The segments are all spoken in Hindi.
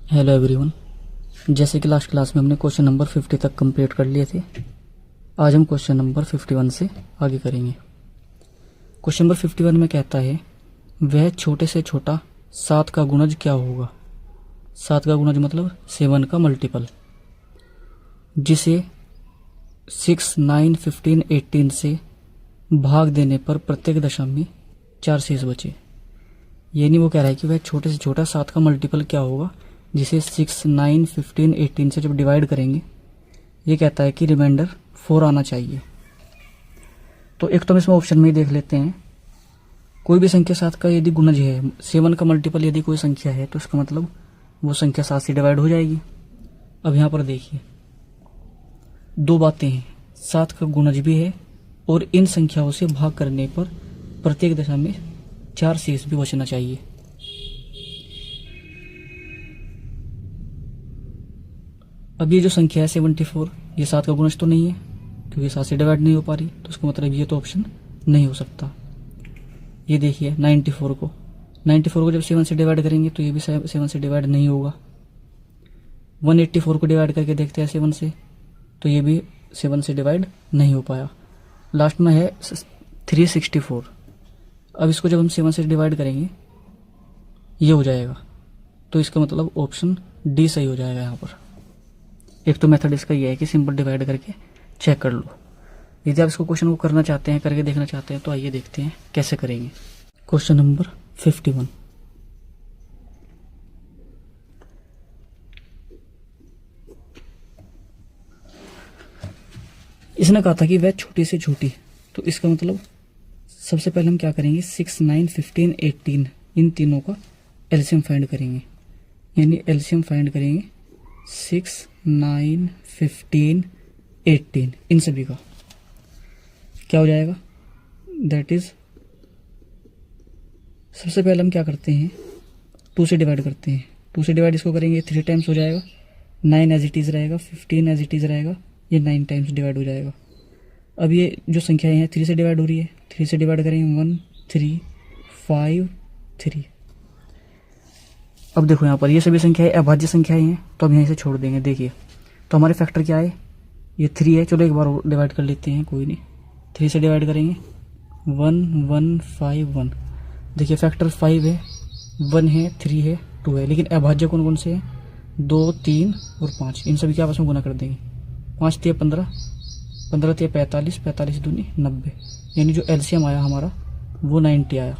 Hello everyone. जैसे कि लास्ट क्लास में हमने क्वेश्चन नंबर 50 तक कंप्लीट कर लिए थे, आज हम क्वेश्चन नंबर 51 से आगे करेंगे। क्वेश्चन नंबर 51 में कहता है वह छोटे से छोटा 7 का गुणज क्या होगा। 7 का गुणज मतलब 7 का मल्टीपल, जिसे 6, 9, 15, 18 से भाग देने पर प्रत्येक दशा में 4 शेष बचे। यानी वो कह रहा है कि वह छोटे से छोटा 7 का मल्टीपल क्या होगा, जिसे 6, 9, 15, 18 से जब डिवाइड करेंगे, ये कहता है कि रिमाइंडर 4 आना चाहिए। तो एक तो हम इसमें ऑप्शन में ही देख लेते हैं। कोई भी संख्या 7 का यदि गुणज है, 7 का मल्टीपल यदि कोई संख्या है, तो इसका मतलब वो संख्या 7 से डिवाइड हो जाएगी। अब यहाँ पर देखिए दो बातें हैं, 7 का गुणज भी है और इन संख्याओं से भाग करने पर प्रत्येक दशा में 4 शेष भी बचना चाहिए। अब ये जो संख्या है 74, ये 7 का गुणज तो नहीं है क्योंकि 7 से डिवाइड नहीं हो पा रही, तो इसका मतलब ये तो ऑप्शन नहीं हो सकता। ये देखिए 94 को जब 7 से डिवाइड करेंगे तो ये भी 7 से डिवाइड नहीं होगा। 184 को डिवाइड करके देखते हैं 7 से, तो ये भी 7 से डिवाइड नहीं हो पाया। लास्ट में है 364। अब इसको जब हम 7 से डिवाइड करेंगे ये हो जाएगा, तो इसका मतलब ऑप्शन डी सही हो जाएगा। यहाँ पर एक तो मेथड इसका ये है कि सिंपल डिवाइड करके चेक कर लो। यदि आप इसको क्वेश्चन को करना चाहते हैं, करके देखना चाहते हैं, तो आइए देखते हैं कैसे करेंगे। Question number 51। इसने कहा था कि वह छोटी से छोटी, तो इसका मतलब सबसे पहले हम क्या करेंगे, 6, 9, 15, 18 इन तीनों का एलसीएम फाइंड करेंगे। यानी एलसीएम फाइंड करेंगे 6, 9, 15, 18 इन सभी का क्या हो जाएगा। दैट इज सबसे पहले हम क्या करते हैं, 2 से डिवाइड करते हैं। 2 से डिवाइड इसको करेंगे 3 टाइम्स हो जाएगा, 9 एज इट इज रहेगा, 15 एज इट इज रहेगा, ये 9 टाइम्स डिवाइड हो जाएगा। अब ये जो संख्याएं हैं 3 से डिवाइड हो रही है, 3 से डिवाइड करेंगे 1, 3, 5, 3। अब देखो यहाँ पर ये सभी संख्याएं अभाज्य संख्याएं हैं, तो हम यहीं से छोड़ देंगे। देखिए तो हमारे फैक्टर क्या है, ये 3 है। चलो एक बार डिवाइड कर लेते हैं, कोई नहीं। 3 से डिवाइड करेंगे 1, 1, 5, 1। देखिए फैक्टर 5 है, 1 है, 3 है, 2 है, लेकिन अभाज्य कौन कौन से हैं, 2, 3 और 5। इन सभी के आपस में गुना कर देंगे। 5 तिया 15, 15 तिया 45, 45 दूनी 90। यानी जो एलसीएम आया हमारा वो 90 आया।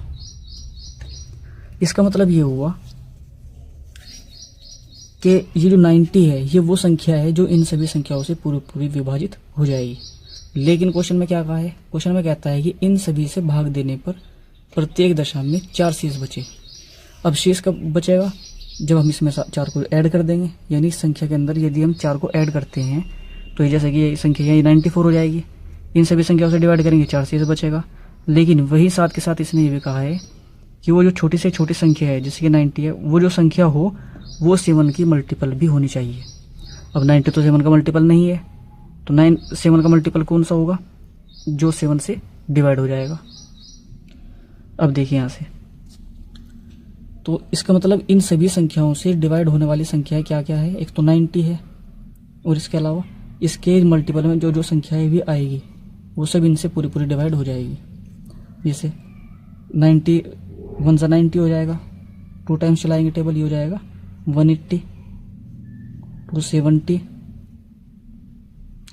इसका मतलब ये हुआ कि ये जो 90 है ये वो संख्या है जो इन सभी संख्याओं से पूरी पूरी विभाजित हो जाएगी। लेकिन क्वेश्चन में क्या कहा है, क्वेश्चन में कहता है कि इन सभी से भाग देने पर प्रत्येक दशा में 4 शेष बचे। अब शेष कब बचेगा, जब हम इसमें 4 को ऐड कर देंगे। यानी इस संख्या के अंदर यदि हम 4 को ऐड करते हैं तो जैसे कि ये संख्या ये 94 हो जाएगी। इन सभी संख्याओं से डिवाइड करेंगे 4 शेष बचेगा। लेकिन वही साथ के साथ इसने ये भी कहा है कि वो जो छोटी से छोटी संख्या है जैसे कि 90 है, वो जो संख्या हो वो 7 की मल्टीपल भी होनी चाहिए। अब 90 तो 7 का मल्टीपल नहीं है, तो 7 का मल्टीपल कौन सा होगा, जो 7 से डिवाइड हो जाएगा। अब देखिए यहाँ से, तो इसका मतलब इन सभी संख्याओं से डिवाइड होने वाली संख्याएं क्या क्या है, एक तो 90 है और इसके अलावा इसके मल्टीपल में जो जो संख्याएं भी आएगी वो सब इनसे पूरी पूरी डिवाइड हो जाएगी। जैसे 90 1 सा 90 हो जाएगा, 2 टाइम्स चलाएंगे टेबल, ये हो जाएगा 180, 270,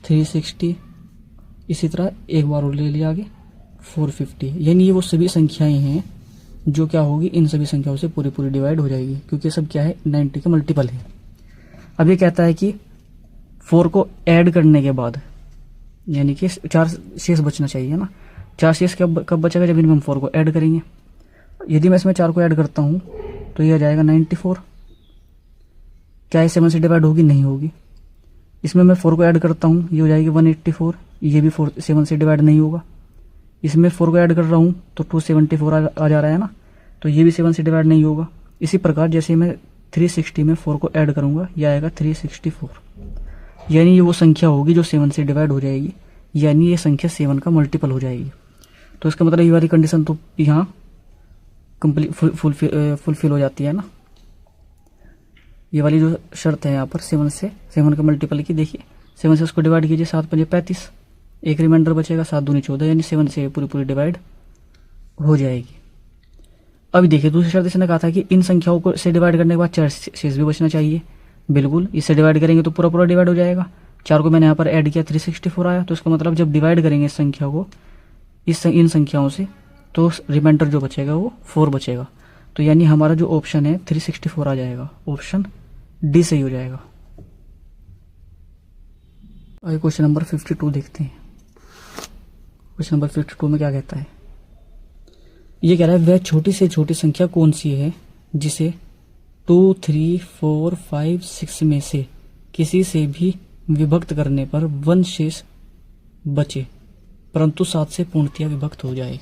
360। इसी तरह एक बार और ले लिया आगे 450। यानी ये वो सभी संख्याएं हैं जो क्या होगी, इन सभी संख्याओं से पूरी पूरी डिवाइड हो जाएगी, क्योंकि सब क्या है 90 का मल्टीपल है। अब ये कहता है कि 4 को ऐड करने के बाद यानी कि 4 शेष बचना चाहिए ना। 4 शेष कब बचेगा, जब इनमें हम 4 को ऐड करेंगे। यदि मैं इसमें 4 को ऐड करता हूँ तो ये आ जाएगा 94। क्या ये 7 से डिवाइड होगी, नहीं होगी। इसमें मैं 4 को ऐड करता हूँ, ये हो जाएगी 184, ये भी 7 से डिवाइड नहीं होगा। इसमें 4 को ऐड कर रहा हूँ तो 274 आ जा रहा है ना, तो ये भी 7 से डिवाइड नहीं होगा। इसी प्रकार जैसे मैं 360 में 4 को ऐड करूँगा, यह आएगा 364। यानी ये वो संख्या होगी जो 7 से डिवाइड हो जाएगी, यानी ये संख्या 7 का मल्टीपल हो जाएगी। तो इसका मतलब ये वाली कंडीशन तो यहाँ कंप्लीट फुलफिल हो जाती है ना। ये वाली जो शर्त है यहाँ पर 7 का मल्टीपल की, देखिए 7 से उसको डिवाइड कीजिए, 7 5 35, एक रिमाइंडर बचेगा, 7 दूनी 14, यानी 7 से पूरी पूरी डिवाइड हो जाएगी। अभी देखिए दूसरी शर्त इसने कहा था कि इन संख्याओं को से डिवाइड करने के बाद 4 शेष भी बचना चाहिए। बिल्कुल, इससे डिवाइड करेंगे तो पूरा पूरा डिवाइड हो जाएगा। 4 को मैंने यहाँ पर ऐड किया, 364 आया। तो इसका मतलब जब डिवाइड करेंगे इस संख्या को इन संख्याओं से, तो रिमाइंडर जो बचेगा वो 4 बचेगा। तो यानी हमारा जो ऑप्शन है 364 आ जाएगा, ऑप्शन डी सही हो जाएगा। और क्वेश्चन नंबर 52 देखते हैं। क्वेश्चन नंबर 52 में क्या कहता है, ये कह रहा है वह छोटी से छोटी संख्या कौन सी है जिसे 2, 3, 4, 5, 6 में से किसी से भी विभक्त करने पर 1 शेष बचे परंतु 7 से पूर्णतया विभक्त हो जाए।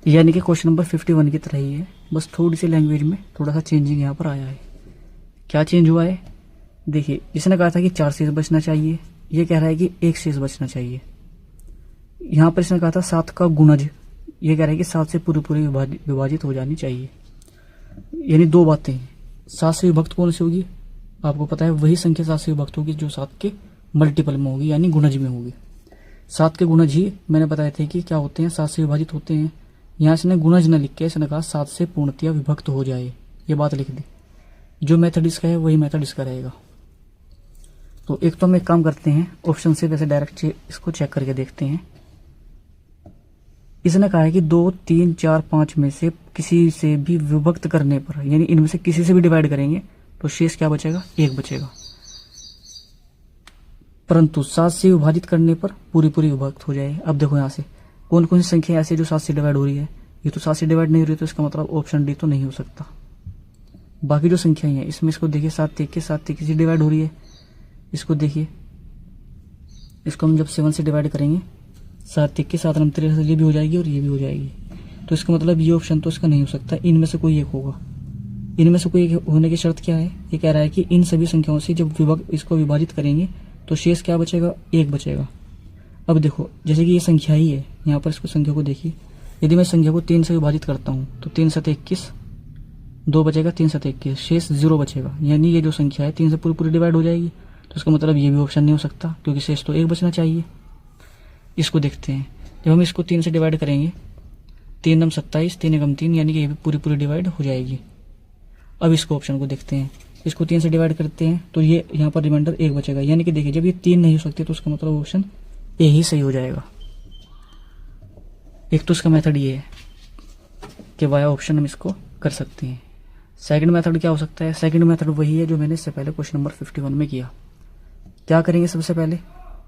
यानी कि क्वेश्चन नंबर 51 की तरह ही है, बस थोड़ी सी लैंग्वेज में थोड़ा सा चेंजिंग यहाँ पर आया है। क्या चेंज हुआ है, देखिए इसने कहा था कि 4 शेष बचना चाहिए, ये कह रहा है कि 1 शेष बचना चाहिए। यहाँ पर इसने कहा था 7 का गुणज, ये कह रहा है कि 7 से पूरी पूरी विभाजित हो जानी चाहिए। यानी दो बातें, 7 से विभक्त कौन सी होगी, आपको पता है वही संख्या 7 से विभक्त होगी जो 7 के मल्टीपल में होगी, यानी गुणज में होगी। 7 के गुणज ही मैंने बताए थे कि क्या होते हैं, 7 से विभाजित होते हैं। यहाँ इसने गुणज न लिख के इसने कहा 7 से पूर्णतया विभक्त हो जाए, ये बात लिख दी। जो मेथड इसका है वही मेथड इसका रहेगा। तो एक तो हम एक काम करते हैं, ऑप्शन से वैसे डायरेक्ट इसको चेक करके देखते हैं। इसने कहा है कि 2, 3, 4, 5 में से किसी से भी विभक्त करने पर, यानी इनमें से किसी से भी डिवाइड करेंगे तो शेष क्या बचेगा, 1 बचेगा। परंतु 7 से विभाजित करने पर पूरी पूरी विभक्त हो जाए। अब देखो यहाँ से कौन कौन सी संख्या ऐसी जो 7 से डिवाइड हो रही है, ये तो 7 से डिवाइड नहीं हो रही, तो इसका मतलब ऑप्शन डी तो नहीं हो सकता। बाकी जो संख्याएं हैं इसमें इसको देखिए 7 के 7 से डिवाइड हो रही है, इसको देखिए, इसको हम जब 7 से डिवाइड करेंगे 7 के 7 13 ये भी हो जाएगी और ये भी हो जाएगी। तो इसका मतलब ये ऑप्शन तो इसका नहीं हो सकता, इनमें से कोई एक होगा। इनमें से कोई एक होने की शर्त क्या है, ये कह रहा है कि इन सभी संख्याओं से जब इसको विभाजित करेंगे तो शेष क्या बचेगा, 1 बचेगा। अब देखो जैसे कि ये संख्या ही है, यहाँ पर इसको संख्या को देखिए, यदि मैं संख्या को 3 से विभाजित करता हूँ तो 3 7 21, 2 बचेगा, 3 7 21, शेष 0 बचेगा। यानी ये जो संख्या है 3 से पूरी पूरी डिवाइड हो जाएगी। तो इसका मतलब ये भी ऑप्शन नहीं हो सकता, क्योंकि शेष तो 1 बचना चाहिए। इसको देखते हैं, जब हम इसको 3 से डिवाइड करेंगे, 3 9 27, 3 1 3, यानी कि ये भी पूरी पूरी डिवाइड हो जाएगी। अब इसको ऑप्शन को देखते हैं, इसको 3 से डिवाइड करते हैं तो ये यहाँ पर रिमाइंडर 1 बचेगा। यानी कि देखिए जब ये 3 नहीं हो सकती तो उसका मतलब ऑप्शन ए ही सही हो जाएगा। एक तो इसका मेथड ये है कि वाया ऑप्शन हम इसको कर सकते हैं। सेकंड मेथड क्या हो सकता है, सेकंड मेथड वही है जो मैंने इससे पहले क्वेश्चन नंबर 51 में किया। क्या करेंगे, सबसे पहले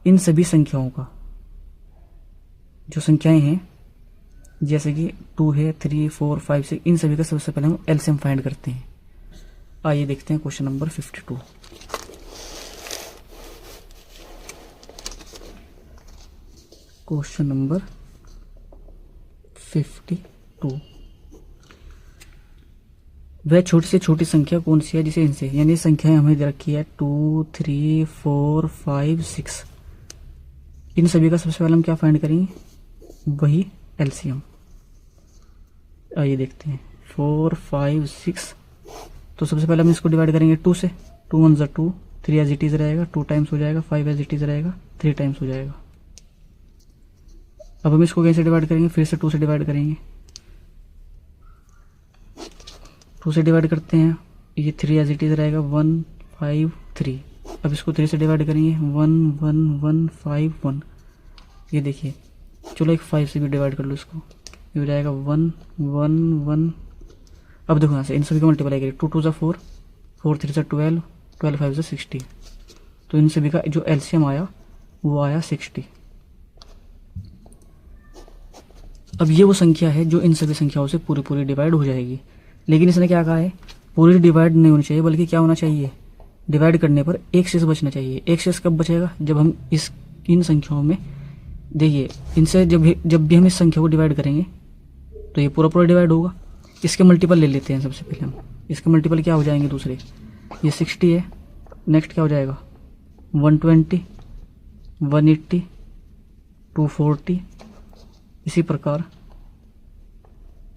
इन सभी संख्याओं का, जो संख्याएं हैं जैसे कि 2 है, 3, 4, 5, 6, इन सभी का सबसे पहले हम एलसीएम फाइंड करते हैं। आइए देखते हैं क्वेश्चन नंबर 52। क्वेश्चन नंबर 52, वह छोटी से छोटी संख्या कौन सी है जिसे इनसे, यानी संख्याएं हमें दे रखी है 2, 3, 4, 5, 6, इन सभी का सबसे पहले हम क्या फाइंड करेंगे, वही एलसीएम। आइए देखते हैं 4, 5, 6, तो सबसे पहले हम इसको डिवाइड करेंगे 2 से, 2 1 2, 3 एज इट इज रहेगा, 2 टाइम्स हो जाएगा, 5 एज इट इज रहेगा, 3 टाइम्स हो जाएगा। अब हम इसको कैसे डिवाइड करेंगे, फिर से 2 से डिवाइड करेंगे, 2 से डिवाइड करते हैं, ये 3 एज इट इज रहेगा, 1 5 3। अब इसको 3 से डिवाइड करेंगे, 1 1 1 5 1, ये देखिए, चलो एक 5 से भी डिवाइड कर लो इसको, ये हो जाएगा 1 1 1। अब देखो यहाँ से इन सभी का मल्टीप्लाई करिए, 2 2 जा 4, 4 3 जा 12, 12 5 जा 60, तो इन सभी का जो एलसीएम आया वो आया 60। अब ये वो संख्या है जो इन सभी संख्याओं से पूरी पूरी डिवाइड हो जाएगी। लेकिन इसने क्या कहा है, पूरी डिवाइड नहीं होनी चाहिए, बल्कि क्या होना चाहिए, डिवाइड करने पर 1 शेष बचना चाहिए। 1 शेष कब बचेगा, जब हम इन संख्याओं में देखिए, इनसे जब भी हम इस संख्या को डिवाइड करेंगे तो ये पूरा पूरा डिवाइड होगा। इसके मल्टीपल ले लेते हैं सबसे पहले हम, इसके मल्टीपल क्या हो जाएंगे दूसरे, ये 60 है, नेक्स्ट क्या हो जाएगा 120, 180, 240, इसी प्रकार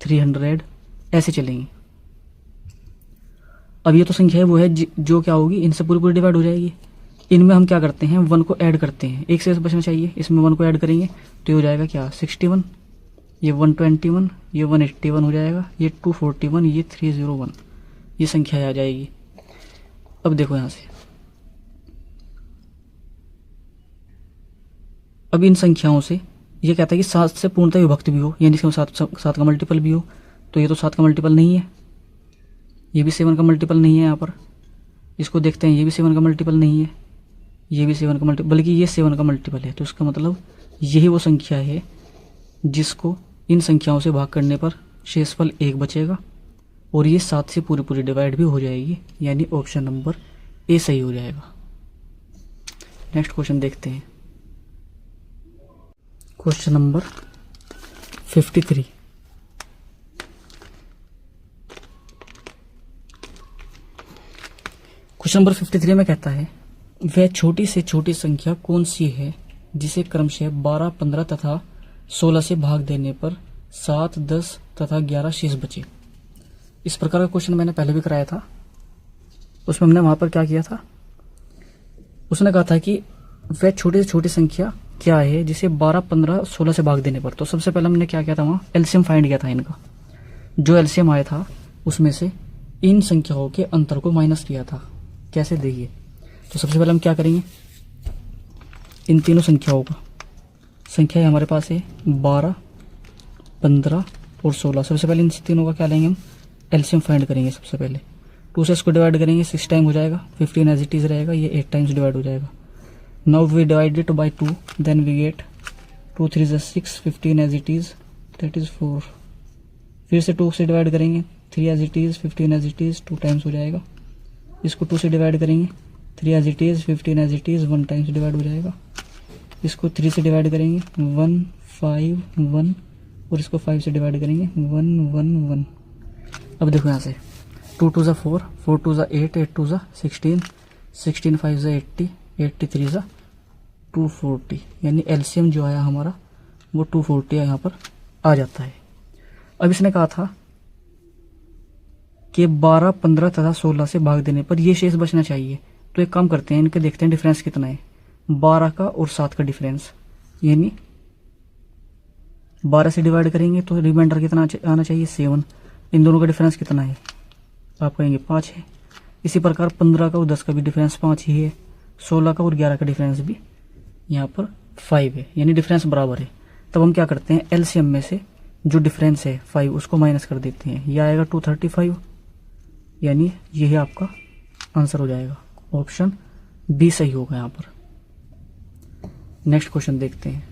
300, ऐसे चलेंगे। अब ये तो संख्या है वो है जो क्या होगी, इनसे पूरी पूरी डिवाइड हो जाएगी। इनमें हम क्या करते हैं, 1 को ऐड करते हैं, एक से बचना चाहिए, इसमें 1 को ऐड करेंगे तो ये हो जाएगा क्या 61, ये 121, ये 181 हो जाएगा, ये 241, ये 301, ये संख्या आ जाएगी। अब देखो यहाँ से, अब इन संख्याओं से ये कहता है कि 7 से पूर्णतः विभक्त भी हो, यानी इसमें 7 का मल्टीपल भी हो। तो ये तो 7 का मल्टीपल नहीं है, ये भी 7 का मल्टीपल नहीं है। यहाँ पर इसको देखते हैं, ये भी 7 का मल्टीपल नहीं है, ये भी 7 का मल्टीपल, बल्कि ये 7 का मल्टीपल है। तो इसका मतलब यही वो संख्या है जिसको इन संख्याओं से भाग करने पर शेषफल 1 बचेगा और ये 7 से पूरी पूरी डिवाइड भी हो जाएगी, यानी ऑप्शन नंबर ए सही हो जाएगा। नेक्स्ट क्वेश्चन देखते हैं, क्वेश्चन नंबर 53। क्वेश्चन नंबर 53 में कहता है वह छोटी से छोटी संख्या कौन सी है जिसे क्रमशः 12, 15 तथा 16 से भाग देने पर 7, 10 तथा 11 शेष बचे। इस प्रकार का क्वेश्चन मैंने पहले भी कराया था, उसमें हमने वहां पर क्या किया था, उसने कहा था कि वह छोटी से छोटी संख्या क्या है जिसे 12, 15, 16 से भाग देने पर। तो सबसे पहले हमने क्या किया था, वहां एलसीएम फाइंड किया था इनका। जो एलसीएम आया था उसमें से इन संख्याओं के अंतर को माइनस किया था। कैसे देखिए, तो सबसे पहले हम क्या करेंगे, इन तीनों संख्याओं का संख्या है हमारे पास है 12, 15 और 16। सबसे पहले इन तीनों का क्या लेंगे, हम एलसीएम फाइंड करेंगे। सबसे पहले 2 से इसको डिवाइड करेंगे, 6 टाइम हो जाएगा, 15 एज इट इज रहेगा, ये 8 टाइम्स डिवाइड हो जाएगा। Now we divide it by 2, then we get 2 3 is 6, 15 as it is, that is 4। फिर से 2 से डिवाइड करेंगे, 3 as it is, 15 as it is, 2 times हो जाएगा। इसको 2 से डिवाइड करेंगे, 3 as it is, 15 as it is, 1 times divide हो जाएगा। इसको 3 से डिवाइड करेंगे, 1 5 1, और इसको 5 से डिवाइड करेंगे, 1 1 1। अब देखो यहाँ से 2 2 4, 4 2 8, 8 2 16, 16 5 80, 83 240, यानी एलसीएम जो आया हमारा वो 240 यहाँ पर आ जाता है। अब इसने कहा था कि 12, 15 तथा 16 से भाग देने पर ये शेष बचना चाहिए। तो एक काम करते हैं, इनके देखते हैं डिफरेंस कितना है, 12 का और 7 का डिफरेंस, यानी 12 से डिवाइड करेंगे तो रिमाइंडर कितना आना चाहिए 7। इन दोनों का डिफरेंस कितना है, आप कहेंगे 5 है। इसी प्रकार 15 का और 10 का भी डिफरेंस 5 ही है, 16 का और 11 का डिफरेंस भी यहाँ पर 5 है, यानी डिफरेंस बराबर है। तब हम क्या करते हैं, एलसीएम में से जो डिफरेंस है 5 उसको माइनस कर देते हैं, यह आएगा 235, यानी यही आपका आंसर हो जाएगा, ऑप्शन बी सही होगा यहाँ पर। नेक्स्ट क्वेश्चन देखते हैं,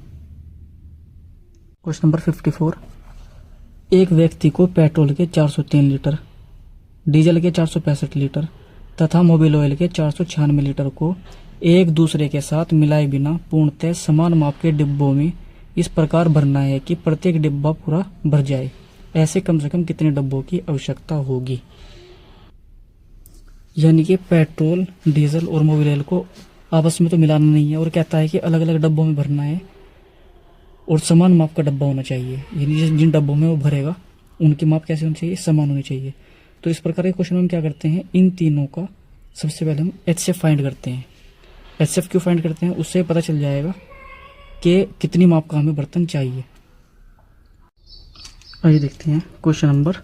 क्वेश्चन नंबर 54। एक व्यक्ति को पेट्रोल के 403 लीटर, डीजल के 465 लीटर तथा मोबिल ऑयल के 496 लीटर को एक दूसरे के साथ मिलाए बिना पूर्णतः समान माप के डिब्बों में इस प्रकार भरना है कि प्रत्येक डिब्बा पूरा भर जाए। ऐसे कम से कम कितने डब्बों की आवश्यकता होगी। यानी कि पेट्रोल, डीजल और मोबिल ऑयल को आपस में तो मिलाना नहीं है, और कहता है कि अलग अलग डब्बों में भरना है और समान माप का डब्बा होना चाहिए। यानी जिन डब्बों में वो भरेगा उनकी माप कैसे होनी चाहिए, समान होनी चाहिए। तो इस प्रकार के क्वेश्चन में हम क्या करते हैं, इन तीनों का सबसे पहले हम एचसीएफ फाइंड करते हैं। एचसीएफ क्यों फाइंड करते हैं, उससे पता चल जाएगा कि कितनी माप का हमें बर्तन चाहिए। आइए देखते हैं क्वेश्चन नंबर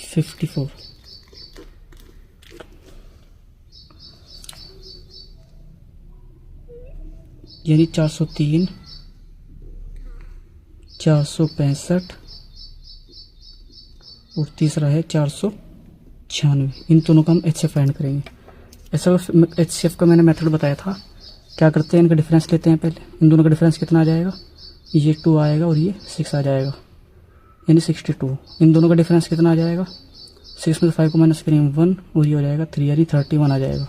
54। यानी 403, 465 और तीसरा है 496। इन दोनों का हम एचसीएफ फाइंड करेंगे। एचसीएफ का मैंने मेथड बताया था। क्या करते हैं, इनका डिफरेंस लेते हैं पहले। इन दोनों का डिफरेंस कितना आ जाएगा, ये 2 आएगा और ये 6 आ जाएगा, यानी 62। इन दोनों का डिफरेंस कितना आ जाएगा, 6 में से 5 को माइनस करेंगे 1 और ये हो जाएगा 3, यानी 31 आ जाएगा।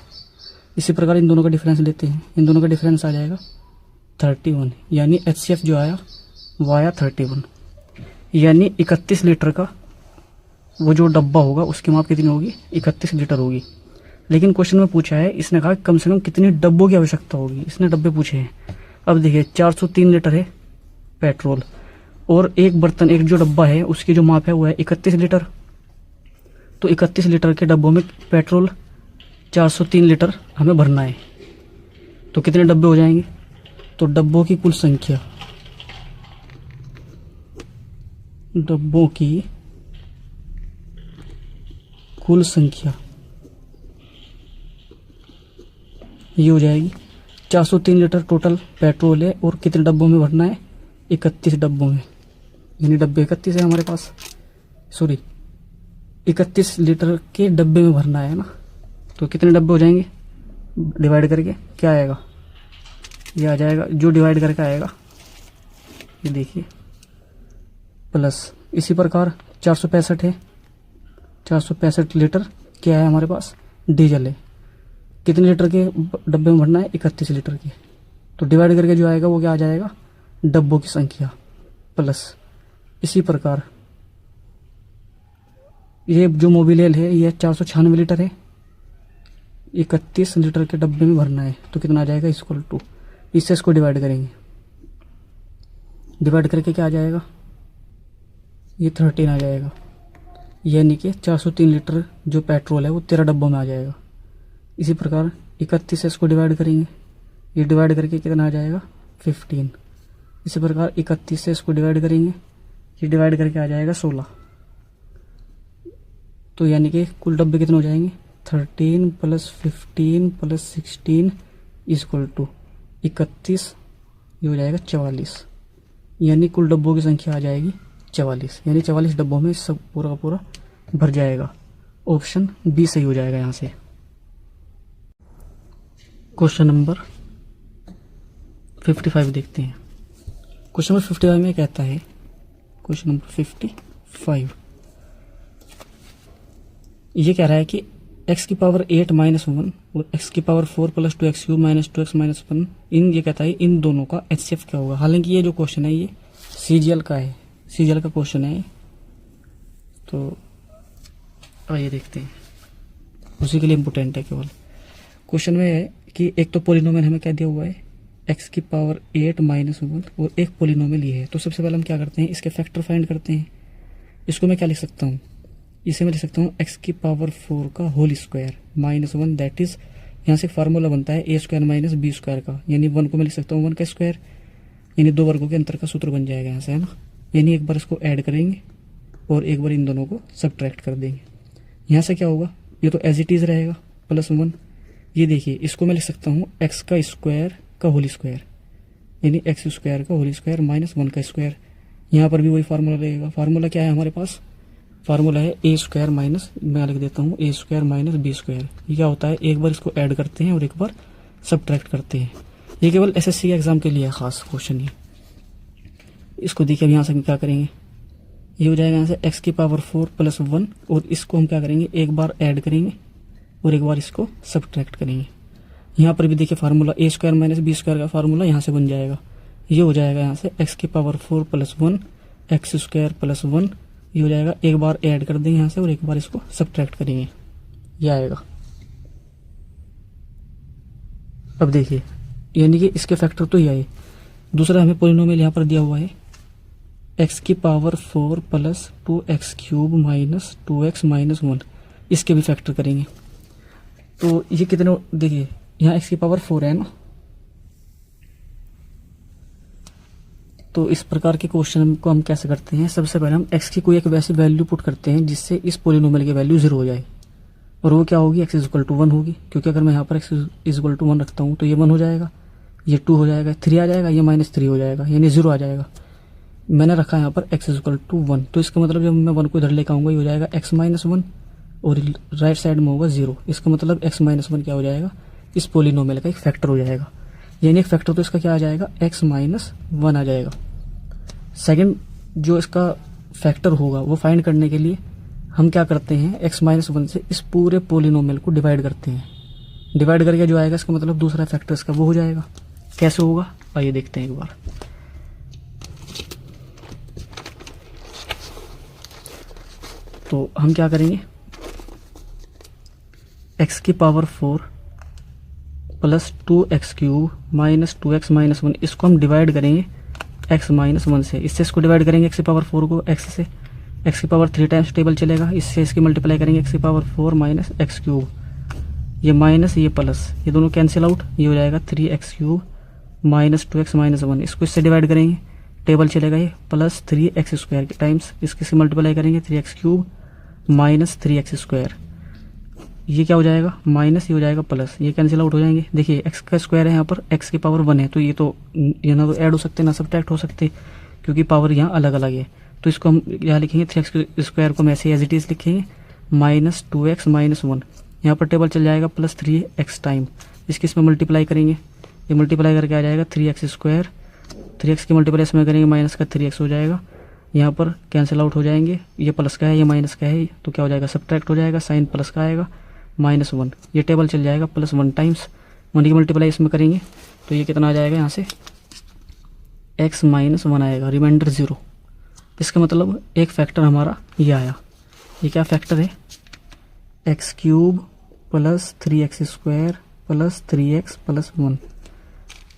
इसी प्रकार इन दोनों का डिफरेंस लेते हैं, इन दोनों का डिफरेंस आ जाएगा 31, यानी एचसीएफ जो आया वो आया 31। यानी 31 लीटर का वो जो डब्बा होगा उसकी माप कितनी होगी, 31 लीटर होगी। लेकिन क्वेश्चन में पूछा है, इसने कहा कम से कम कितनी डब्बों की आवश्यकता होगी, इसने डब्बे पूछे हैं। अब देखिए 403 लीटर है पेट्रोल और एक बर्तन, एक जो डब्बा है उसकी जो माप है वो है 31 लीटर। तो 31 लीटर के डब्बों में पेट्रोल 403 लीटर हमें भरना है। तो कितने डब्बे हो जाएंगे? तो डब्बों की कुल संख्या, डब्बों की कुल संख्या ये हो जाएगी 403 लीटर टोटल पेट्रोल है और कितने डब्बों में भरना है? 31 डब्बों में, यानी डब्बे 31 है हमारे पास, सॉरी 31 लीटर के डब्बे में भरना है ना। तो कितने डब्बे हो जाएंगे? डिवाइड करके क्या आएगा? ये आ जाएगा, जो डिवाइड करके आएगा ये देखिए, प्लस इसी प्रकार 465 है, 465 लीटर क्या है हमारे पास? डीजल है। कितने लीटर के डब्बे में भरना है? 31 लीटर के। तो डिवाइड करके जो आएगा वो क्या आ जाएगा? डब्बों की संख्या, प्लस इसी प्रकार ये जो मोबिलियल है ये 496 लीटर है, 31 लीटर के डब्बे में भरना है। तो कितना आ जाएगा? इक्वल टू, इससे इसको डिवाइड करेंगे, डिवाइड करके क्या आ जाएगा? ये 13 आ जाएगा, यानी कि 403 लीटर जो पेट्रोल है वो 13 डब्बों में आ जाएगा। इसी प्रकार 31 से इसको डिवाइड करेंगे, ये डिवाइड करके कितना आ जाएगा? 15। इसी प्रकार 31 से इसको डिवाइड करेंगे, ये डिवाइड करके आ जाएगा 16। तो यानी कि कुल डब्बे कितने हो जाएंगे? 13 + 15 + 16 इक्वल टू 31, ये हो जाएगा 44। यानी कुल डब्बों की संख्या आ जाएगी 44, यानी 44 डब्बों में सब पूरा का पूरा भर जाएगा। ऑप्शन बी सही हो जाएगा यहाँ से। क्वेश्चन नंबर 55 देखते हैं। क्वेश्चन नंबर 55 में कहता है, क्वेश्चन नंबर 55 ये कह रहा है कि x की पावर 8 - 1 और x की पावर 4 + 2x³ - 2x - 1 ये कहता है इन दोनों का HCF क्या होगा। हालांकि ये जो क्वेश्चन है ये CGL का है, CGL का क्वेश्चन है, तो आइए देखते हैं, उसी के लिए इम्पोर्टेंट है केवल। क्वेश्चन में है कि एक तो पोलिनोमियल हमें क्या दिया हुआ है, x की पावर 8 - 1 और एक पोलिनोमियल ये है। तो सबसे पहले हम क्या करते हैं, इसके फैक्टर फाइंड करते हैं। इसको मैं क्या लिख सकता हूँ? इसे मैं लिख सकता हूँ x की पावर 4 का होल स्क्वायर -1, दैट इज यहाँ से फार्मूला बनता है a² - b² का, यानी 1 को मैं लिख सकता हूँ 1 का स्क्वायर, यानी दो वर्गों के अंतर का सूत्र बन जाएगा यहाँ से, है ना। यानी एक बार इसको ऐड करेंगे और एक बार इन दोनों को सब्ट्रैक्ट कर देंगे। यहाँ से क्या होगा? ये तो एज इट इज रहेगा +1। ये देखिए, इसको मैं लिख सकता हूँ x का स्क्वायर का होल स्क्वायर, यानी x² का होल स्क्वायर -1 का स्क्वायर। यहाँ पर भी वही फार्मूला रहेगा। फार्मूला क्या है हमारे पास? फार्मूला है a² माइनस, मैं लिख देता हूँ a² - b²। ये क्या होता है? एक बार इसको ऐड करते हैं और एक बार सब्ट्रैक्ट करते हैं। ये केवल SSC एग्जाम के लिए खास क्वेश्चन है। इसको देखिए, अब यहाँ से हम क्या करेंगे, ये हो जाएगा यहाँ से x की पावर 4 + 1 और इसको हम क्या करेंगे, एक बार ऐड करेंगे और एक बार इसको सब्ट्रैक्ट करेंगे। यहाँ पर भी देखिए फार्मूला a² - b² का फार्मूला यहाँ से बन जाएगा। ये हो जाएगा यहाँ से x की पावर 4 + 1 x² + 1, ये हो जाएगा, एक बार ऐड कर देंगे यहाँ से और एक बार इसको सब्ट्रैक्ट करेंगे, ये आएगा। अब देखिए, यानी कि इसके फैक्टर तो ये आए। दूसरा हमें पोलिनोमियल यहाँ पर दिया हुआ है x की पावर 4 + 2x³ - 2x - 1, इसके भी फैक्टर करेंगे। तो ये कितने, देखिए यहाँ x की पावर 4 है ना, तो इस प्रकार के क्वेश्चन को हम कैसे करते हैं, सबसे पहले हम x की कोई एक वैसी वैल्यू पुट करते हैं जिससे इस पोलिनोमियल की वैल्यू 0 हो जाए, और वो क्या होगी, x = 1 होगी, क्योंकि अगर मैं यहाँ पर x = 1 रखता हूँ तो ये 1 हो जाएगा, ये 2 हो जाएगा, 3 आ जाएगा, ये -3 हो जाएगा, यानी 0 आ जाएगा। मैंने रखा है यहाँ पर x = 1, तो इसका मतलब जब मैं 1 को इधर लेकर आऊँगा ये हो जाएगा x - 1 और राइट साइड में होगा 0। इसका मतलब x - 1 क्या हो जाएगा, इस पोलिनोमियल का एक फैक्टर हो जाएगा, यानी एक फैक्टर तो इसका क्या आ जाएगा, x - 1 आ जाएगा। सेकंड जो इसका फैक्टर होगा वो फाइंड करने के लिए हम क्या करते हैं, x - 1 से इस पूरे पोलिनोमियल को डिवाइड करते हैं। डिवाइड करके जो आएगा इसका मतलब दूसरा फैक्टर इसका वो हो जाएगा। कैसे होगा, आइए देखते हैं एक बार। तो हम क्या करेंगे, x की पावर 4 + 2x³ - 2x - 1, इसको हम डिवाइड करेंगे x - 1 से। इससे इसको डिवाइड करेंगे x की पावर 4 को x से, एक्स की पावर 3 टाइम्स टेबल चलेगा, इससे इसकी मल्टीप्लाई करेंगे एक्स की पावर 4 माइनस एक्स क्यूब, ये माइनस ये प्लस, ये दोनों कैंसिल आउट, ये हो जाएगा 3x cube minus 2x minus 1। इसको इससे डिवाइड करेंगे, टेबल चलेगा ये प्लस 3x स्क्वायर के टाइम्स इसकी मल्टीप्लाई करेंगे 3x cube minus 3x square, ये क्या हो जाएगा माइनस, ये हो जाएगा प्लस, ये कैंसिल आउट हो जाएंगे। देखिए एक्स का स्क्वायर है यहाँ पर, एक्स की पावर 1 है, तो ये ना तो ऐड हो सकते ना सब्ट्रैक्ट हो सकते, क्योंकि पावर यहाँ अलग अलग है। तो इसको हम यहाँ लिखेंगे 3x स्क्वायर को हम ऐसे एज इट इज लिखेंगे माइनस 2x माइनस 1, यहाँ पर टेबल चल जाएगा प्लस 3x टाइम, इसकी इसमें मल्टीप्लाई करेंगे, ये मल्टीप्लाई करके आ जाएगा 3x स्क्वायर, 3x की मल्टीप्लाई इसमें करेंगे माइनस का 3x हो जाएगा, यहाँ पर कैंसिल आउट हो जाएंगे, ये प्लस का है ये माइनस का है, तो क्या हो जाएगा सब्ट्रैक्ट हो जाएगा, साइन प्लस का आएगा माइनस 1, ये टेबल चल जाएगा प्लस 1 टाइम्स 1 की मल्टीप्लाई इसमें करेंगे, तो ये कितना आ जाएगा यहाँ से x माइनस 1 आएगा, रिमाइंडर 0। इसका मतलब एक फैक्टर हमारा ये आया, ये क्या फैक्टर है x cube plus 3x square plus 3x plus 1,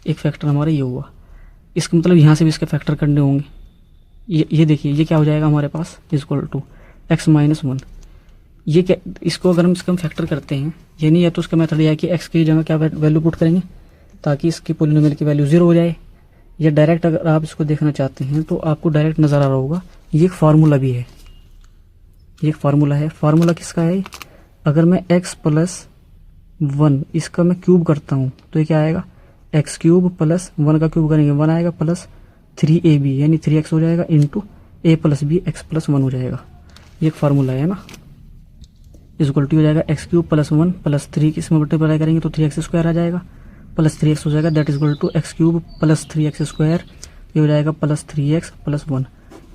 एक फैक्टर हमारा ये हुआ। इसका मतलब यहाँ से भी इसके फैक्टर करने होंगे, ये देखिए ये क्या हो जाएगा हमारे पास इक्वल टू x माइनस 1, ये क्या, इसको अगर हम इसका फैक्टर करते हैं ये नहीं है तो उसका मेथड यह है कि x की जगह क्या वैल्यू पुट करेंगे ताकि इसकी पोलिनोमियल की वैल्यू 0 हो जाए, या डायरेक्ट अगर आप इसको देखना चाहते हैं तो आपको डायरेक्ट नज़र आ रहा होगा, ये एक फार्मूला भी है, ये एक फार्मूला है। फार्मूला किसका है, अगर मैं x प्लस 1 इसका मैं क्यूब करता हूँ तो ये क्या आएगा एक्स क्यूब प्लस 1 का क्यूब करेंगे 1 आएगा प्लस 3ab यानी 3x हो जाएगा into a plus b x plus 1 हो जाएगा, ये एक फार्मूला है ना। इक्वल टू हो जाएगा एक्स क्यूब प्लस 1 प्लस 3 की इसमें मल्टीप्लाई करेंगे तो 3x स्क्वायर आ जाएगा प्लस 3x हो जाएगा, that is equal to x cube plus 3x square, ये हो जाएगा प्लस 3x प्लस 1।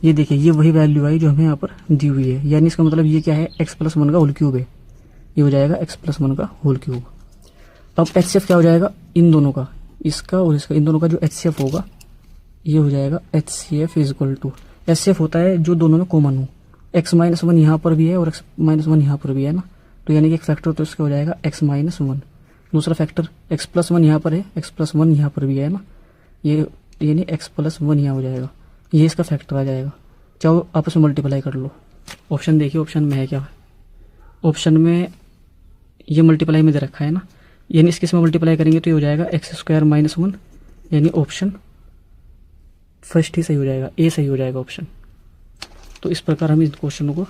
ये देखिए ये वही वैल्यू आई जो हमें यहाँ पर दी हुई है, यानी इसका मतलब ये क्या है x प्लस 1 का होल क्यूब है, ये हो जाएगा x प्लस 1 का होल क्यूब। अब HCF क्या हो जाएगा इन दोनों का, इसका और इसका, इन दोनों का जो HCF होगा ये हो जाएगा HCF is equal to, HCF होता है जो दोनों में कॉमन हो, x माइनस 1 यहाँ पर भी है और x माइनस 1 यहाँ पर भी है ना, तो यानी कि एक फैक्टर तो इसका हो जाएगा x माइनस 1, दूसरा फैक्टर x प्लस 1 यहाँ पर है, x प्लस 1 यहाँ पर भी है ना, ये यानी x प्लस 1 यहाँ हो जाएगा, ये इसका फैक्टर आ जाएगा। चाहो आपस में मल्टीप्लाई कर लो, ऑप्शन देखिए ऑप्शन में है क्या, ऑप्शन में ये मल्टीप्लाई में दे रखा है ना, यानी इसके इसमें मल्टीप्लाई करेंगे तो ये हो जाएगा एक्स स्क्वायर माइनस 1, यानी ऑप्शन फर्स्ट ही सही हो जाएगा, ए सही हो जाएगा ऑप्शन। तो इस प्रकार हम इन क्वेश्चनों को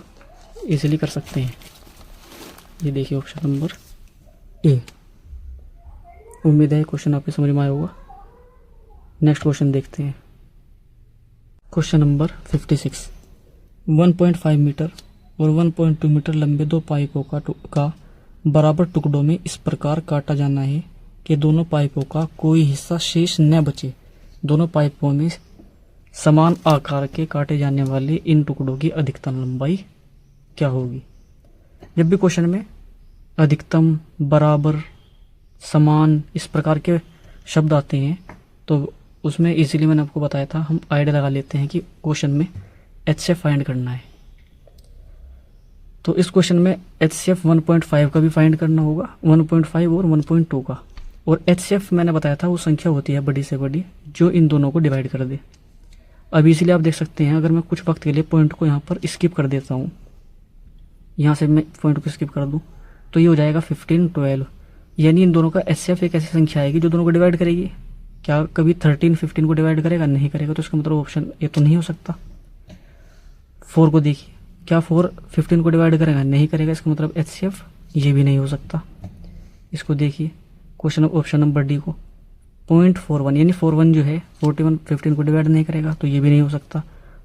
इजीली कर सकते हैं। ये देखिए ऑप्शन नंबर ए। उम्मीद है क्वेश्चन आपको समझ में आया होगा। नेक्स्ट क्वेश्चन देखते हैं। Question number 56। 1.5 मीटर और 1.2 मीटर लंबे दो पाइपों का बराबर टुकड़ों में इस प्रकार काटा जाना है कि दोनों पाइपों का कोई हिस्सा शेष न बचे। दोनों पाइपों में समान आकार के काटे जाने वाले इन टुकड़ों की अधिकतम लंबाई क्या होगी। जब भी क्वेश्चन में अधिकतम, बराबर, समान इस प्रकार के शब्द आते हैं तो उसमें इजीली मैंने आपको बताया था हम आइडिया लगा लेते हैं कि क्वेश्चन में HCF फाइंड करना है। तो इस क्वेश्चन में HCF 1.5 का भी फाइंड करना होगा, 1.5 और 1.2 का। और HCF मैंने बताया था वो संख्या होती है बड़ी से बड़ी जो इन दोनों को डिवाइड कर दे। अब इसीलिए आप देख सकते हैं अगर मैं कुछ वक्त के लिए पॉइंट को यहाँ पर स्किप कर देता हूँ, यहाँ से मैं पॉइंट को स्किप कर दूँ तो ये हो जाएगा 15, 12, यानी इन दोनों का HCF एक ऐसी संख्या आएगी जो दोनों को डिवाइड करेगी। क्या कभी 13, 15 को डिवाइड करेगा? नहीं करेगा। तो इसका मतलब ऑप्शन ये तो नहीं हो सकता। 4 को देखिए, क्या 4 15 को डिवाइड करेगा? नहीं करेगा। इसका मतलब HCF ये भी नहीं हो सकता। इसको देखिए क्वेश्चन ऑप्शन नंबर डी को 0.41 यानी 41 जो है 41 15 को डिवाइड नहीं करेगा तो ये भी नहीं हो सकता।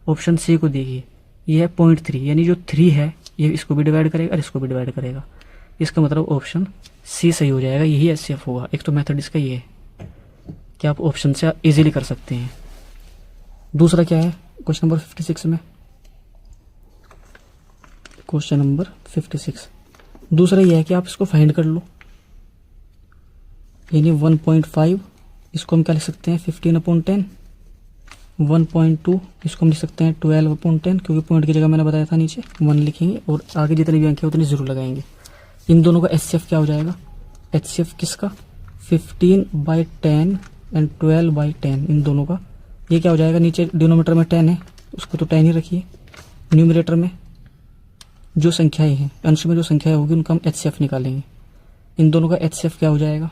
ऑप्शन सी को देखिए, ये है 0.3 यानी जो 3 है ये इसको भी डिवाइड करेगा और इसको भी डिवाइड करेगा। इसका मतलब ऑप्शन सी सही हो जाएगा, यही HCF होगा। एक तो मेथड इसका ये है कि आप ऑप्शन से इजीली कर सकते हैं। दूसरा क्या है क्वेश्चन नंबर 56 में, क्वेश्चन नंबर 56 दूसरा यह है कि आप इसको फाइंड कर लो, यानी 1.5 इसको हम क्या लिख सकते हैं 15/10, 1.2 इसको हम लिख सकते हैं 12/10 क्योंकि पॉइंट की जगह मैंने बताया था नीचे 1 लिखेंगे और आगे जितनी भी अंक है उतनी जरूर लगाएंगे। इन दोनों का HCF क्या हो जाएगा? HCF किसका? 15/10 एंड 12/10 इन दोनों का। ये क्या हो जाएगा? नीचे डिनोमीटर में 10 है उसको तो 10 ही रखिए, न्यूमरेटर में जो संख्याएं हैं, अंश में जो संख्याएं होगी उनका हम HCF निकालेंगे। इन दोनों का HCF क्या हो जाएगा,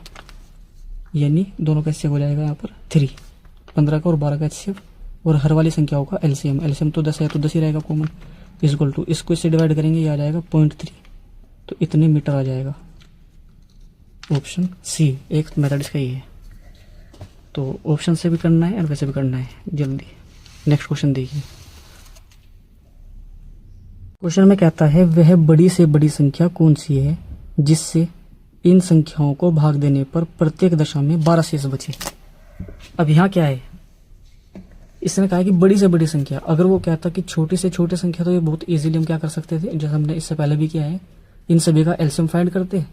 यानी दोनों का HCF हो जाएगा यहाँ पर 3, 15 का और 12 का HCF, और हर वाली संख्याओं का LCM तो 10 है तो 10 ही रहेगा कॉमन, इक्वल टू इसको इससे डिवाइड करेंगे, ये आ जाएगा 0.3, तो इतने मीटर आ जाएगा। ऑप्शन सी एक मेथड इसका ही है। तो ऑप्शन से भी करना है और वैसे भी करना है जल्दी। नेक्स्ट क्वेश्चन देखिए। क्वेश्चन में कहता है वह बड़ी से बड़ी संख्या कौन सी है जिससे इन संख्याओं को भाग देने पर प्रत्येक दशा में 12 शेष बचे। अब यहाँ क्या है, इसने कहा है कि बड़ी से बड़ी संख्या। अगर वो कहता कि छोटी से छोटी संख्या तो ये बहुत इजीली हम क्या कर सकते थे, जैसे हमने इससे पहले भी किया है, इन सभी का एलसीएम फाइंड करते,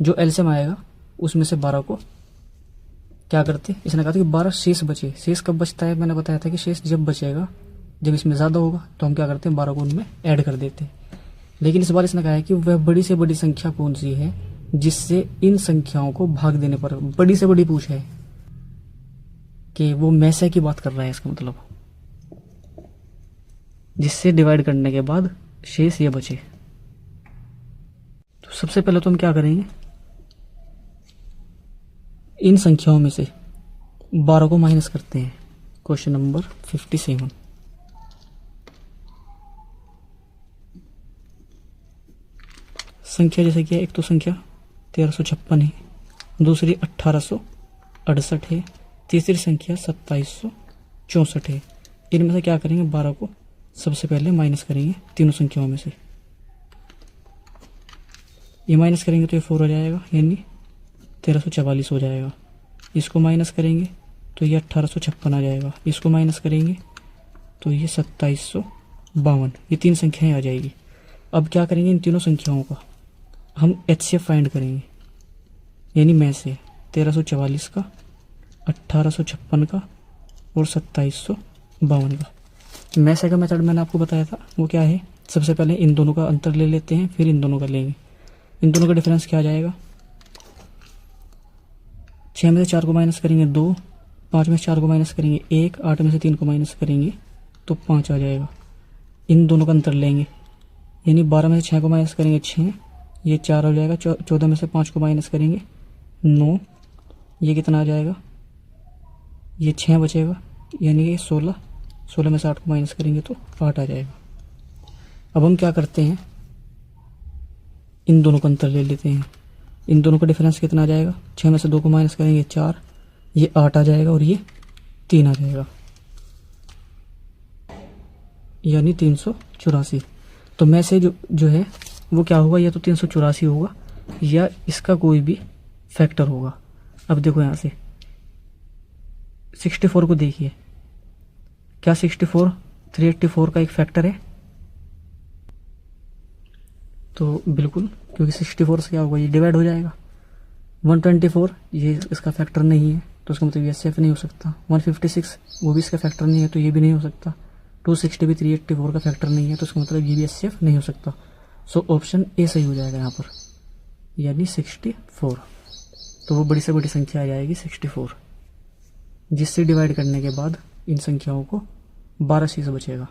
जो एलसीएम आएगा उसमें से 12 को क्या करते। इसने कहा था कि 12 शेष बचे। शेष कब बचता है, मैंने बताया था कि शेष जब बचेगा जब इसमें ज़्यादा होगा तो हम क्या करते हैं 12 को उनमें ऐड कर देते हैं। लेकिन इस बार इसने कहा है कि वह बड़ी से बड़ी संख्या कौन सी है जिससे इन संख्याओं को भाग देने पर, बड़ी से बड़ी पूछ है कि वो मैसे की बात कर रहा है, इसका मतलब जिससे डिवाइड करने के बाद शेष ये बचे। तो सबसे पहले तो हम क्या करेंगे, इन संख्याओं में से 12 को माइनस करते हैं। Question number 57। संख्या जैसे कि एक तो संख्या 1356 है, दूसरी 1868 है, तीसरी संख्या 2764 है। इनमें से क्या करेंगे, 12 को सबसे पहले माइनस करेंगे तीनों संख्याओं में से। ये माइनस करेंगे तो ये 4 हो जाएगा, यानी 1344 हो जाएगा। इसको माइनस करेंगे तो ये 1856 आ जाएगा। इसको माइनस करेंगे तो ये 2752, ये 3 संख्याएं आ जाएगी। अब क्या करेंगे, इन तीनों संख्याओं का हम HCF फाइंड करेंगे, यानी में से 1344 का, 1856 का और 2752 का। में से का मेथड मैंने आपको बताया था, वो क्या है, सबसे पहले इन दोनों का अंतर ले लेते हैं, फिर इन दोनों का लेंगे। इन दोनों का डिफरेंस क्या आ जाएगा, 6 में से 4 को माइनस करेंगे 2, 5 में से 4 को माइनस करेंगे 1, 8 में से 3 को माइनस करेंगे तो 5 आ जाएगा। इन दोनों का अंतर लेंगे, यानी 12 में से 6 को माइनस करेंगे 6, ये 4 हो जाएगा। 14 में से 5 को माइनस करेंगे 9, ये कितना आ जाएगा, ये 6 बचेगा, यानी ये 16। 16 में से 8 को माइनस करेंगे तो 8 आ जाएगा। अब हम क्या करते हैं, इन दोनों का अंतर ले लेते हैं। इन दोनों का डिफरेंस कितना आ जाएगा, 6 में से 2 को माइनस करेंगे 4, ये 8 आ जाएगा और ये 3 आ जाएगा, यानी 384। तो में से जो है वो क्या होगा, या तो 384 होगा या इसका कोई भी फैक्टर होगा। अब देखो यहाँ से 64 को देखिए, क्या 64 384 का एक फैक्टर है, तो बिल्कुल, क्योंकि 64 से क्या होगा, ये डिवाइड हो जाएगा। 124 ये इसका फैक्टर नहीं है तो उसका मतलब ये HCF नहीं हो सकता। 156 वो भी इसका फैक्टर नहीं है तो ये भी नहीं हो सकता। 260 भी 384 का फैक्टर नहीं है तो उसका मतलब ये भी HCF नहीं हो सकता। सो ऑप्शन ए सही हो जाएगा यहाँ पर, यानी 64। तो वो बड़ी से बड़ी संख्या आ जाएगी 64, जिससे डिवाइड करने के बाद इन संख्याओं को 12 शेष बचेगा।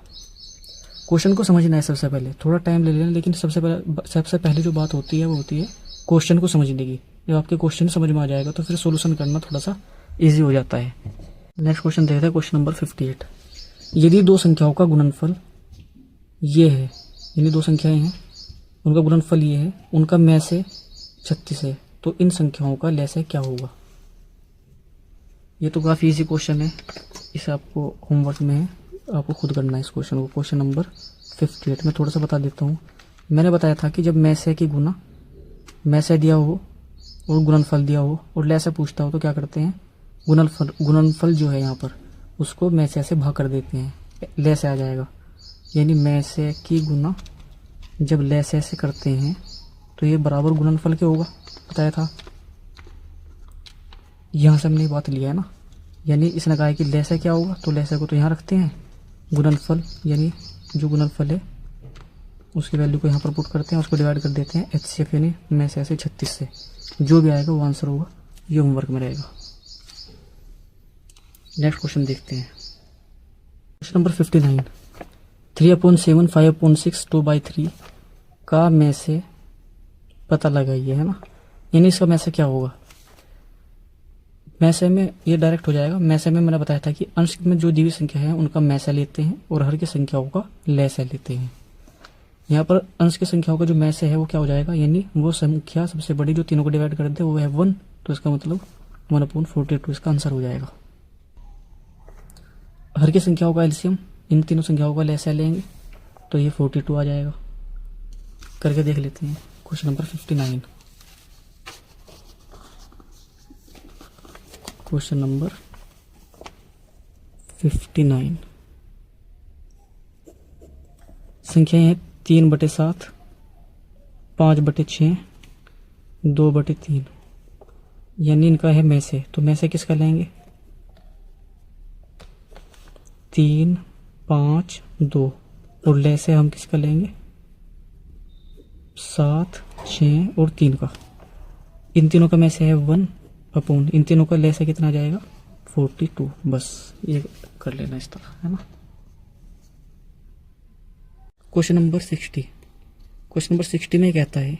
क्वेश्चन को समझना है सबसे पहले, थोड़ा टाइम ले लेना, लेकिन सबसे पहले जो बात होती है वो होती है क्वेश्चन को समझने की। जब आपके क्वेश्चन समझ में आ जाएगा तो फिर सोल्यूशन करना थोड़ा सा इजी हो जाता है। नेक्स्ट क्वेश्चन देखते हैं, क्वेश्चन नंबर 58। यदि दो संख्याओं का गुणनफल ये है, यानी दो संख्याएं हैं उनका गुणनफल ये है, उनका में से 36 है, तो इन संख्याओं का लय से क्या होगा। ये तो काफ़ी इजी क्वेश्चन है, इसे आपको होमवर्क में है, आपको खुद करना है इस क्वेश्चन को। क्वेश्चन नंबर 58 में थोड़ा सा बता देता हूँ। मैंने बताया था कि जब में से की गुना में से दिया हो और गुणनफल दिया हो और लय से पूछता हो तो क्या करते हैं, गुणनफल जो है यहाँ पर उसको में से भाग कर देते हैं, लय से आ जाएगा। यानी में से की गुना जब लय से करते हैं तो ये बराबर गुणनफल के होगा, बताया था। यहाँ से हमने ये बात लिया है ना, यानी इसने कहा है कि लय से क्या होगा, तो लय से को तो यहाँ रखते हैं, गुणनफल यानी जो गुणनफल है उसकी वैल्यू को यहाँ पर पुट करते हैं, उसको डिवाइड कर देते हैं HCF यानी में से 36 से। जो भी आएगा वो आंसर होगा, ये होमवर्क में रहेगा। नेक्स्ट क्वेश्चन देखते हैं, क्वेश्चन नंबर 59। 3/7, 5/6, 2/3 का में से पता लगाइए, है ना। यानी इसका में से क्या होगा, में से में ये डायरेक्ट हो जाएगा। में से में मैंने बताया था कि अंश में जो दी हुई संख्या है उनका में से लेते हैं और हर की संख्याओं का लय से लेते हैं। यहाँ पर अंश की संख्याओं का जो में से है वो क्या हो जाएगा, यानी वो संख्या सबसे बड़ी जो तीनों को डिवाइड कर दे वो है 1, तो इसका मतलब 1/42 इसका आंसर हो जाएगा। हर की संख्याओं का एलसीएम इन तीनों संख्याओं का लय से लेंगे तो ये 42 आ जाएगा। करके देख लेते हैं क्वेश्चन नंबर 59। क्वेश्चन नंबर 59 संख्याएं हैं 3/7, 5/6, 2/3, यानी इनका है में से, तो में से किसका लेंगे 3, 5, 2 और लय से हम किसका लेंगे 7, 6 और 3 का। इन तीनों का में से है 1 अपॉन इन तीनों का लय से कितना आ जाएगा 42। बस ये कर लेना इस तरह, है ना। Question number 60। क्वेश्चन नंबर 60 में कहता है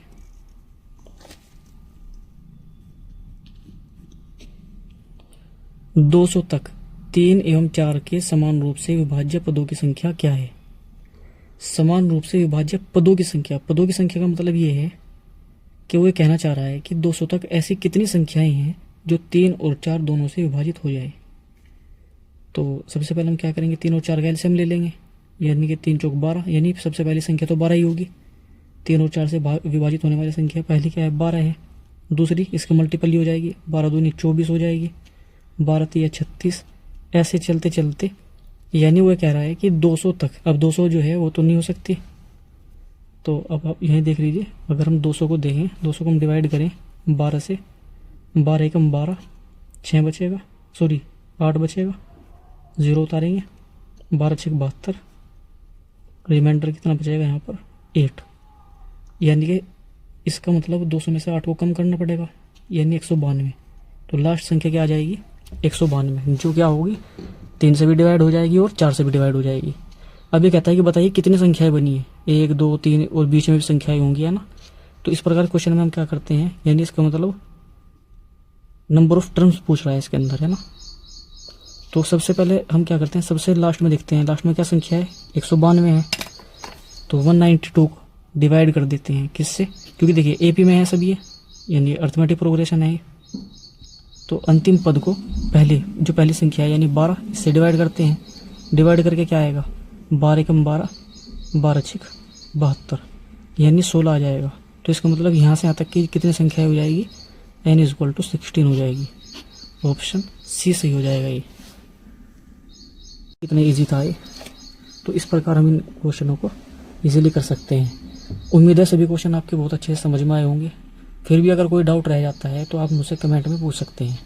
200 तक 3 एवं 4 के समान रूप से विभाज्य पदों की संख्या क्या है। समान रूप से विभाज्य पदों की संख्या, पदों की संख्या का मतलब ये है कि वो ये कहना चाह रहा है कि 200 तक ऐसी कितनी संख्याएं हैं जो 3 और 4 दोनों से विभाजित हो जाए। तो सबसे पहले हम क्या करेंगे 3 और 4 का एलसीएम ले लेंगे, यानी कि 3 चौक 12, यानी सबसे पहली संख्या तो 12 ही होगी। 3 और 4 से विभाजित होने वाली संख्या पहली क्या है 12 है, दूसरी इसका मल्टीपल ही हो जाएगी 12 दूनी 24 हो जाएगी, 12 तिया 36, ऐसे चलते चलते, यानी वो कह रहा है कि 200 तक। अब 200 जो है वो तो नहीं हो सकती, तो अब आप यहीं देख लीजिए, अगर हम 200 को देखें, 200 को हम डिवाइड करें 12 से, 12 एकम 12, 6 बचेगा, सॉरी 8 बचेगा, 0 उतारेंगे, 12 6 72, रिमाइंडर कितना बचेगा यहाँ पर 8, यानी कि इसका मतलब 200 में से 8 को कम करना पड़ेगा, यानी 192। तो लास्ट संख्या क्या आ जाएगी 192, जो क्या होगी 3 से भी डिवाइड हो जाएगी और 4 से भी डिवाइड हो जाएगी। अब ये कहता है कि बताइए कितनी संख्याएं बनी है, 1 2 3 और बीच में भी संख्याएं होंगी, है ना। तो इस प्रकार क्वेश्चन में हम क्या करते हैं, यानी इसका मतलब नंबर ऑफ टर्म्स पूछ रहा है इसके अंदर, है ना। तो सबसे पहले हम क्या करते हैं, सबसे लास्ट में देखते हैं, लास्ट में क्या संख्या है 192 है, तो 192 को डिवाइड कर देते हैं किससे, क्योंकि देखिए एपी में है सभी, यानी अर्थमेटिक प्रोग्रेशन है। तो अंतिम पद को पहले जो पहली संख्या है यानी 12 इससे डिवाइड करते हैं, डिवाइड करके क्या आएगा 12 एकम 12, 12 6 72, यानी 16 आ जाएगा। तो इसका मतलब यहाँ से यहाँ तक की कितनी संख्या हो जाएगी n = 16 हो जाएगी। ऑप्शन सी सही हो जाएगा। ये कितना इजी था ये। तो इस प्रकार हम इन क्वेश्चनों को इजीली कर सकते हैं। उम्मीद है सभी क्वेश्चन आपके बहुत अच्छे से समझ में आए होंगे। फिर भी अगर कोई डाउट रह जाता है तो आप मुझसे कमेंट में पूछ सकते हैं।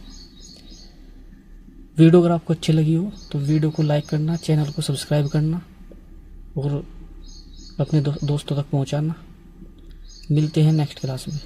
वीडियो अगर आपको अच्छी लगी हो तो वीडियो को लाइक करना, चैनल को सब्सक्राइब करना और अपने दोस्तों तक पहुंचाना। मिलते हैं नेक्स्ट क्लास में।